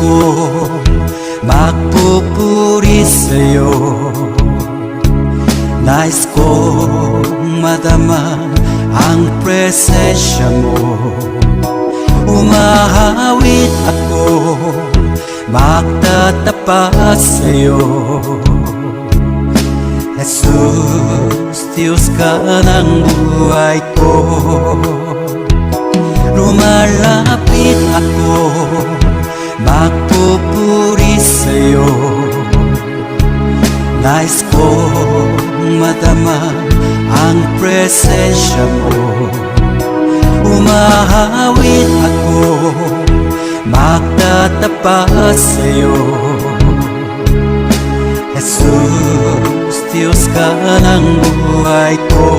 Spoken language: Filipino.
akong magpupuri sa'yo. Nais kong madama ang presensya mo. Umahawit ako, magtatapat sa'yo. Jesus, Diyos ka ng buhay ko. Lumalapit ako, magpupuri sa'yo. Nais kong madama ang presensya mo. Umahawit ako, magtatapat sa'yo. Jesus, Diyos ka ng buhay ko.